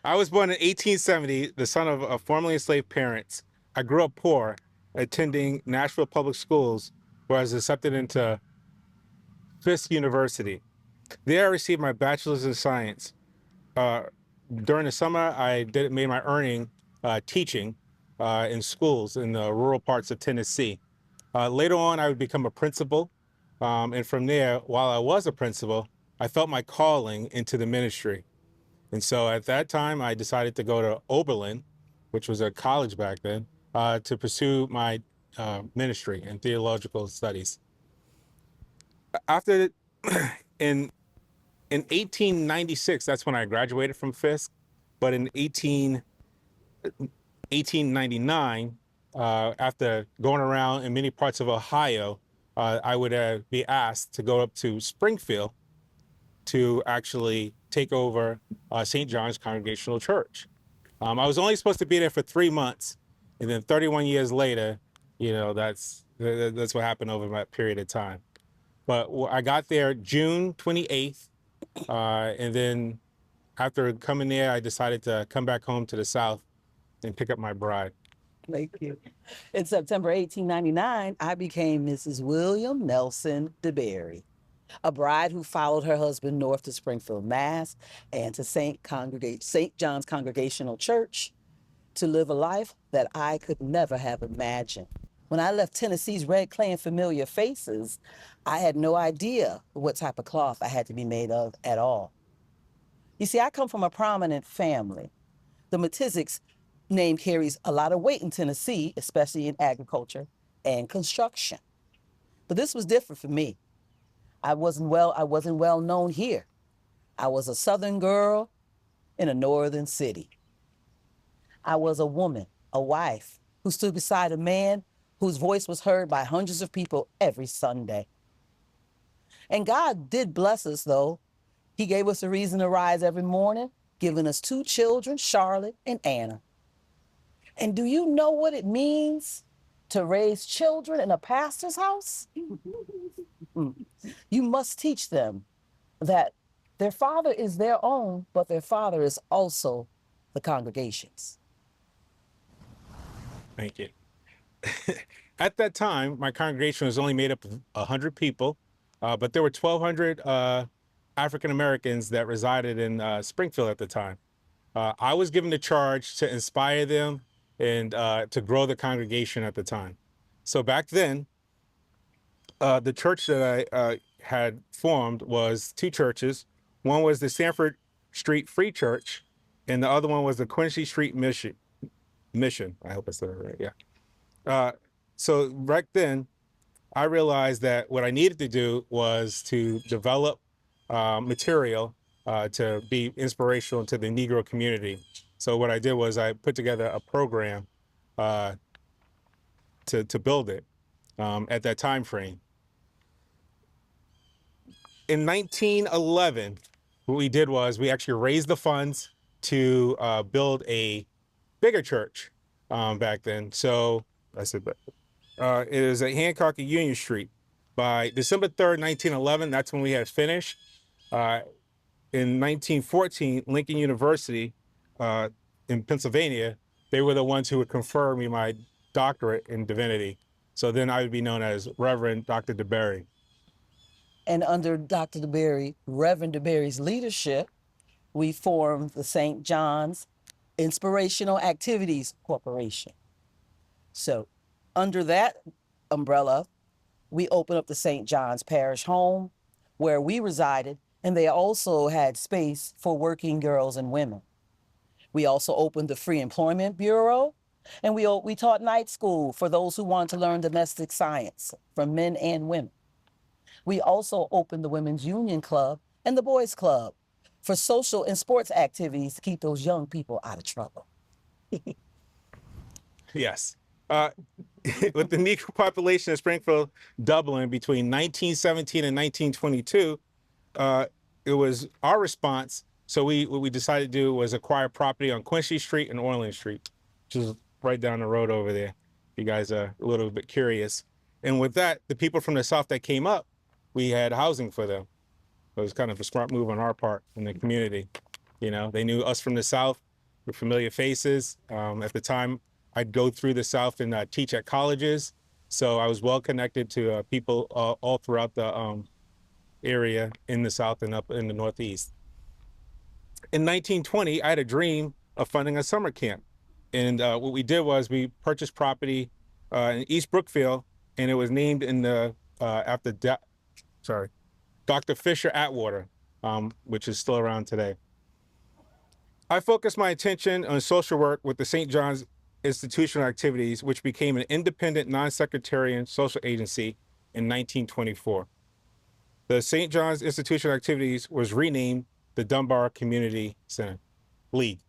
I was born in 1870, the son of formerly enslaved parents. I grew up poor, attending Nashville Public Schools, where I was accepted into Fisk University. There, I received my bachelor's in science. Uh, During the summer, I made my earning teaching in schools in the rural parts of Tennessee. Later on, I would become a principal. And from there, while I was a principal, I felt my calling into the ministry. And so at that time, I decided to go to Oberlin, which was a college back then, to pursue my ministry and theological studies. After, in 1896, that's when I graduated from Fisk. But in 1899, after going around in many parts of Ohio, I would be asked to go up to Springfield to actually take over St. John's Congregational Church. I was only supposed to be there for 3 months, and then 31 years later, that's what happened over that period of time. But I got there June 28th, and then after coming there, I decided to come back home to the South and pick up my bride. Thank you. In September 1899, I became Mrs. William Nelson DeBerry, a bride who followed her husband north to Springfield, Mass, and to St. John's Congregational Church to live a life that I could never have imagined. When I left Tennessee's red clay and familiar faces, I had no idea what type of cloth I had to be made of at all. You see, I come from a prominent family. The Matiziks name carries a lot of weight in Tennessee, especially in agriculture and construction. But this was different for me. I wasn't well known here. I was a Southern girl in a northern city. I was a woman, a wife, who stood beside a man whose voice was heard by hundreds of people every Sunday. And God did bless us, though. He gave us a reason to rise every morning, giving us 2 children, Charlotte and Anna. And do you know what it means to raise children in a pastor's house? You must teach them that their father is their own, but their father is also the congregation's. Thank you. At that time, my congregation was only made up of 100 people, but there were 1,200 African Americans that resided in Springfield at the time. I was given the charge to inspire them and to grow the congregation at the time. So back then, the church that I had formed was 2 churches. One was the Sanford Street Free Church, and the other one was the Quincy Street Mission. I hope I said it right, yeah. So back then, I realized that what I needed to do was to develop material to be inspirational to the Negro community. So what I did was I put together a program to build it at that time frame. In 1911, what we did was we actually raised the funds to build a bigger church back then. So I said, it is at Hancock and Union Street. By December 3rd, 1911, that's when we had finished. In 1914, Lincoln University in Pennsylvania, they were the ones who would confer me my doctorate in divinity. So then I would be known as Reverend Dr. DeBerry. And under Dr. DeBerry, Reverend DeBerry's leadership, we formed the St. John's Inspirational Activities Corporation. So under that umbrella, we opened up the St. John's Parish Home where we resided, and they also had space for working girls and women. We also opened the Free Employment Bureau, and we taught night school for those who wanted to learn domestic science from men and women. We also opened the Women's Union Club and the Boys Club for social and sports activities to keep those young people out of trouble. Yes. With the Negro population of Springfield doubling between 1917 and 1922, it was our response. So what we decided to do was acquire property on Quincy Street and Orleans Street, which is right down the road over there. You guys are a little bit curious. And with that, the people from the South that came up, we had housing for them. It was kind of a smart move on our part in the community. You know, they knew us from the South. with familiar faces. At the time, I'd go through the South and teach at colleges. So I was well connected to people all throughout the area in the South and up in the Northeast. In 1920, I had a dream of funding a summer camp. And what we did was we purchased property in East Brookfield, and it was named in the after Dr. Fisher Atwater, which is still around today. I focused my attention on social work with the St. John's Institutional Activities, which became an independent, non-sectarian social agency in 1924. The St. John's Institutional Activities was renamed the Dunbar Community Center League,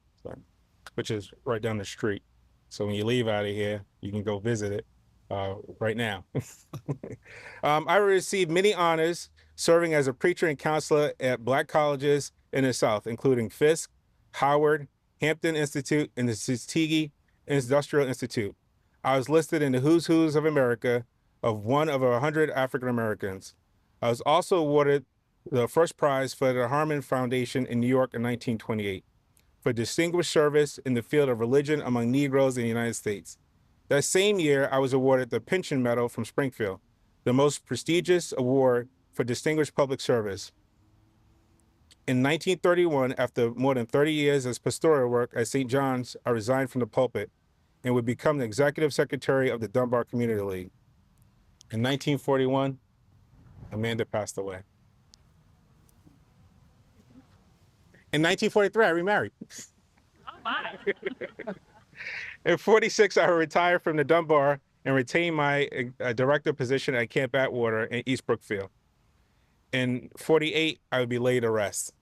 which is right down the street. So when you leave out of here, you can go visit it right now. I received many honors serving as a preacher and counselor at Black colleges in the South, including Fisk, Howard, Hampton Institute, and the Tuskegee Industrial Institute. I was listed in the Who's Who's of America of one of 100 African Americans. I was also awarded the first prize for the Harmon Foundation in New York in 1928 for distinguished service in the field of religion among Negroes in the United States. That same year, I was awarded the Pension Medal from Springfield, the most prestigious award for distinguished public service. In 1931, after more than 30 years as pastoral work at St. John's, I resigned from the pulpit and would become the executive secretary of the Dunbar Community League. In 1941, Amanda passed away. In 1943, I remarried. Oh my. In 46, I retired from the Dunbar and retained my director position at Camp Atwater in East Brookfield. In 48, I would be laid to rest.